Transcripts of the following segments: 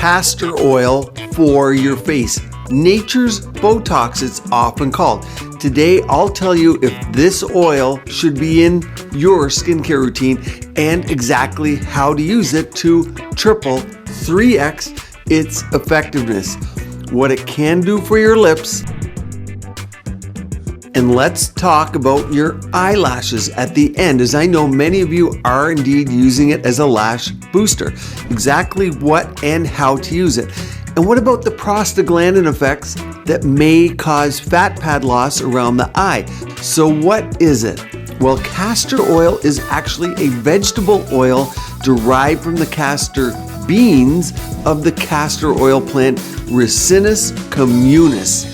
castor oil for your face. Nature's Botox, it's often called. Today, I'll tell you if this oil should be in your skincare routine and exactly how to use it to triple, 3x its effectiveness, what it can do for your lips, and let's talk about your eyelashes at the end, as I know many of you are indeed using it as a lash booster. Exactly what and how to use it. And what about the prostaglandin effects that may cause fat pad loss around the eye? So what is it? Well, castor oil is actually a vegetable oil derived from the castor beans of the castor oil plant Ricinus communis.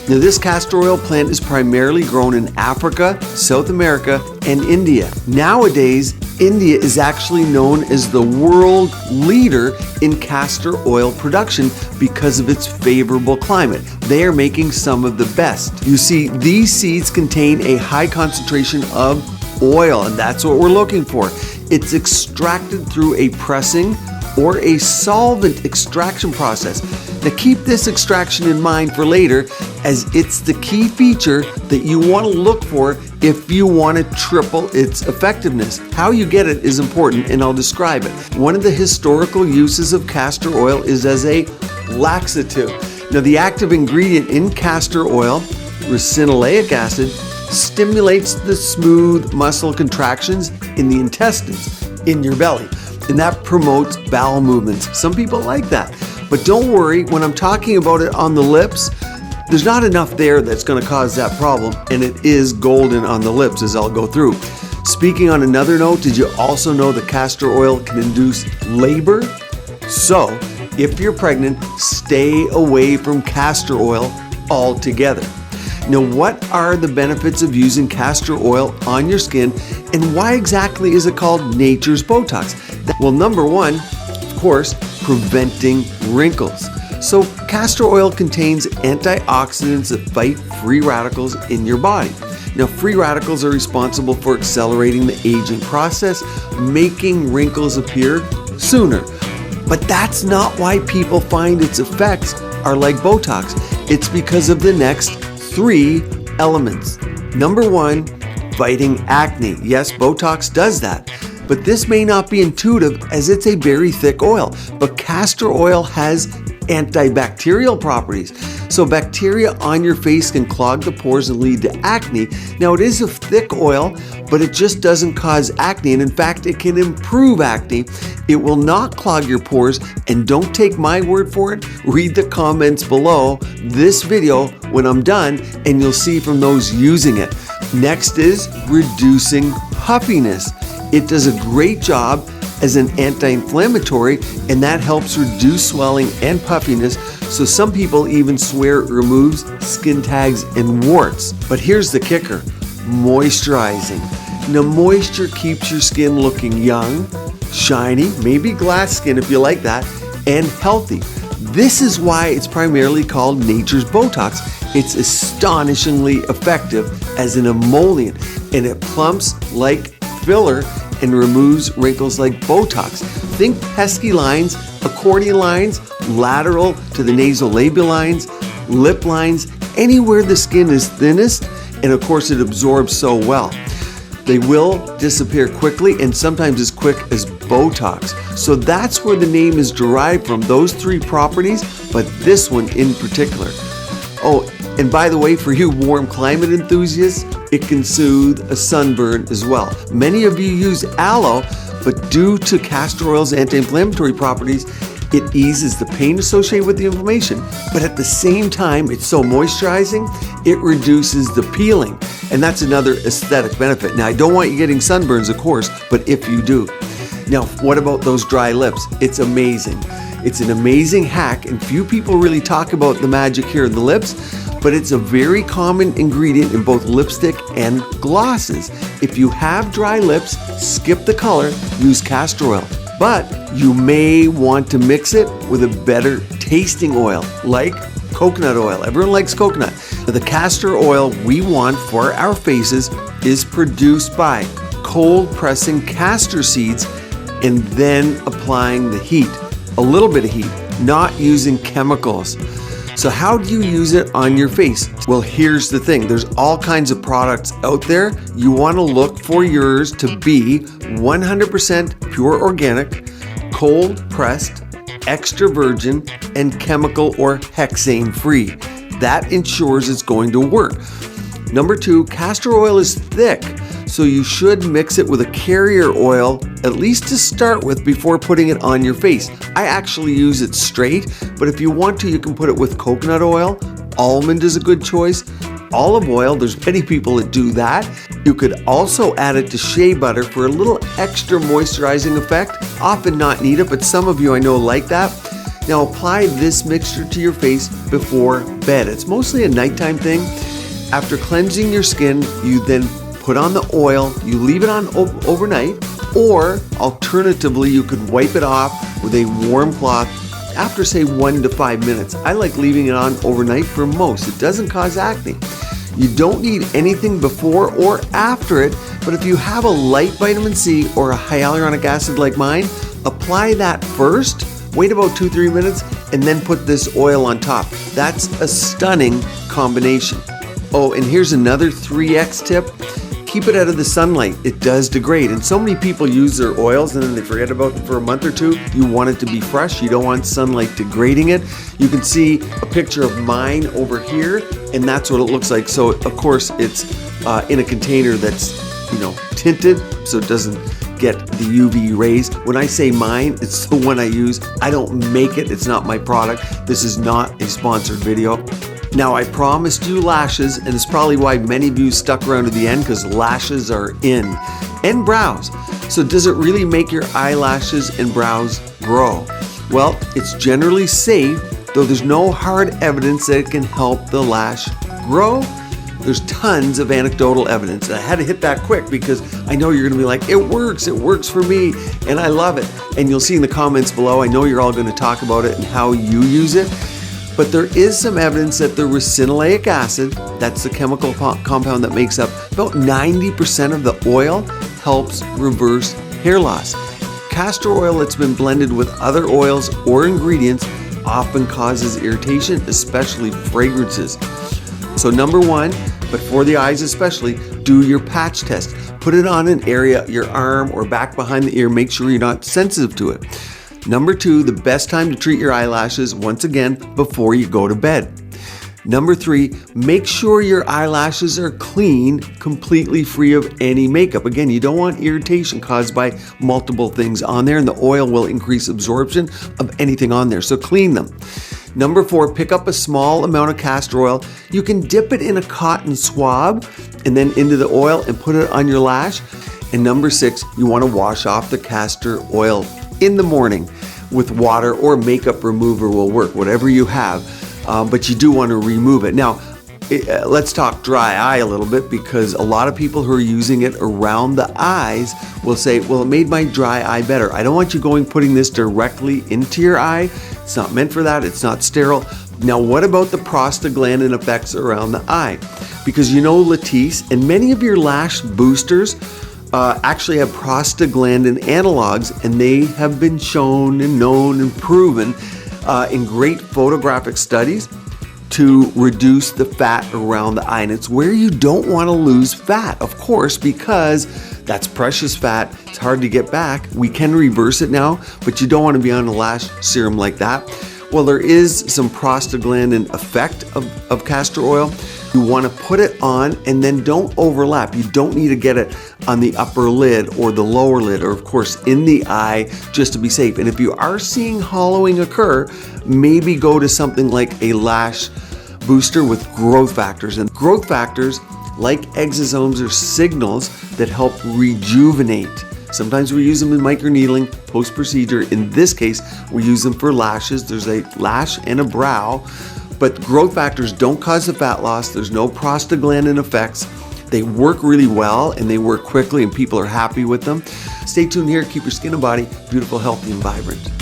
Now, this castor oil plant is primarily grown in Africa, South America, and India. Nowadays, India is actually known as the world leader in castor oil production because of its favorable climate. They are making some of the best. You see, these seeds contain a high concentration of oil, and that's what we're looking for. It's extracted through a pressing or a solvent extraction process. Now keep this extraction in mind for later, as it's the key feature that you want to look for if you want to triple its effectiveness. How you get it is important, and I'll describe it. One of the historical uses of castor oil is as a laxative. Now, the active ingredient in castor oil, ricinoleic acid, stimulates the smooth muscle contractions in the intestines, in your belly, and that promotes bowel movements. Some people like that. But don't worry, when I'm talking about it on the lips, there's not enough there that's going to cause that problem, and it is golden on the lips, as I'll go through. Speaking on another note, did you also know that castor oil can induce labor? So, if you're pregnant, stay away from castor oil altogether. Now, what are the benefits of using castor oil on your skin, and why exactly is it called nature's Botox? Well, number one, of course, preventing wrinkles. So castor oil contains antioxidants that fight free radicals in your body. Now, free radicals are responsible for accelerating the aging process, making wrinkles appear sooner. But that's not why people find its effects are like Botox. It's because of the next 3 elements. Number one, fighting acne. Yes, Botox does that. But this may not be intuitive, as it's a very thick oil. But castor oil has antibacterial properties. So bacteria on your face can clog the pores and lead to acne. Now, it is a thick oil, but it just doesn't cause acne. And in fact, it can improve acne. It will not clog your pores. And don't take my word for it. Read the comments below this video when I'm done, and you'll see from those using it. Next is reducing puffiness. It does a great job as an anti-inflammatory, and that helps reduce swelling and puffiness. So some people even swear it removes skin tags and warts. But here's the kicker, moisturizing. Now, moisture keeps your skin looking young, shiny, maybe glass skin if you like that, and healthy. This is why it's primarily called nature's Botox. It's astonishingly effective as an emollient, and it plumps like filler and removes wrinkles like Botox. Think pesky lines, accordion lines, lateral to the nasolabial lines, lip lines, anywhere the skin is thinnest, and of course it absorbs so well. They will disappear quickly, and sometimes as quick as Botox. So that's where the name is derived from, those 3 properties, but this one in particular. Oh, and by the way, for you warm climate enthusiasts, it can soothe a sunburn as well. Many of you use aloe, but due to castor oil's anti-inflammatory properties, it eases the pain associated with the inflammation. But at the same time, it's so moisturizing, it reduces the peeling. And that's another aesthetic benefit. Now, I don't want you getting sunburns, of course, but if you do. Now, what about those dry lips? It's amazing. It's an amazing hack, and few people really talk about the magic here in the lips, but it's a very common ingredient in both lipstick and glosses. If you have dry lips, skip the color, use castor oil. But you may want to mix it with a better tasting oil, like coconut oil. Everyone likes coconut. The castor oil we want for our faces is produced by cold pressing castor seeds and then applying the heat. A little bit of heat. not using chemicals. So how do you use it on your face? Well, here's the thing. There's all kinds of products out there. You want to look for yours to be 100% pure organic, cold pressed, extra virgin, and chemical or hexane free. That ensures it's going to work. Number 2, castor oil is thick, so you should mix it with a carrier oil, at least to start with, before putting it on your face. I actually use it straight, but if you want to, you can put it with coconut oil. Almond is a good choice. Olive oil, there's many people that do that. You could also add it to shea butter for a little extra moisturizing effect. Often not needed, but some of you I know like that. Now apply this mixture to your face before bed. It's mostly a nighttime thing. After cleansing your skin, you then put on the oil, you leave it on overnight, or alternatively, you could wipe it off with a warm cloth after say 1 to 5 minutes. I like leaving it on overnight for most. It doesn't cause acne. You don't need anything before or after it, but if you have a light vitamin C or a hyaluronic acid like mine, apply that first, wait about 2-3 minutes, and then put this oil on top. That's a stunning combination. Oh, and here's another 3X tip. Keep it out of the sunlight. It does degrade. And so many people use their oils and then they forget about it for a month or two. You want it to be fresh. You don't want sunlight degrading it. You can see a picture of mine over here, and that's what it looks like. So of course it's in a container that's, tinted, so it doesn't get the UV rays. When I say mine, it's the one I use. I don't make it. It's not my product. This is not a sponsored video. Now, I promised you lashes, and it's probably why many of you stuck around to the end, because lashes are in, and brows. So does it really make your eyelashes and brows grow? Well, it's generally safe, though there's no hard evidence that it can help the lash grow. There's tons of anecdotal evidence. I had to hit that quick because I know you're going to be like, it works for me, and I love it. And you'll see in the comments below, I know you're all going to talk about it and how you use it. But there is some evidence that the ricinoleic acid, that's the chemical compound that makes up about 90% of the oil, helps reverse hair loss. Castor oil that's been blended with other oils or ingredients often causes irritation, especially fragrances. So number 1, but for the eyes especially, do your patch test. Put it on an area, your arm or back behind the ear. Make sure you're not sensitive to it. Number 2, the best time to treat your eyelashes, once again, before you go to bed. Number 3, make sure your eyelashes are clean, completely free of any makeup. Again, you don't want irritation caused by multiple things on there, and the oil will increase absorption of anything on there, so clean them. Number 4, pick up a small amount of castor oil. You can dip it in a cotton swab and then into the oil and put it on your lash. And number 6, you want to wash off the castor oil in the morning with water, or makeup remover will work, whatever you have, but you do want to remove it. Now, let's talk dry eye a little bit, because a lot of people who are using it around the eyes will say, well, it made my dry eye better. I don't want you putting this directly into your eye. It's not meant for that. It's not sterile. Now, what about the prostaglandin effects around the eye? Because Latisse and many of your lash boosters actually have prostaglandin analogs, and they have been shown and known and proven in great photographic studies to reduce the fat around the eye. And it's where you don't want to lose fat, of course, because that's precious fat. It's hard to get back. We can reverse it now, but you don't want to be on a lash serum like that. Well, there is some prostaglandin effect of castor oil. You want to put it on and then don't overlap. You don't need to get it on the upper lid or the lower lid, or of course in the eye, just to be safe. And if you are seeing hollowing occur, maybe go to something like a lash booster with growth factors. And growth factors, like exosomes, are signals that help rejuvenate. Sometimes we use them in microneedling post-procedure. In this case, we use them for lashes. There's a lash and a brow. But growth factors don't cause the fat loss. There's no prostaglandin effects. They work really well and they work quickly, and people are happy with them. Stay tuned here. Keep your skin and body beautiful, healthy, and vibrant.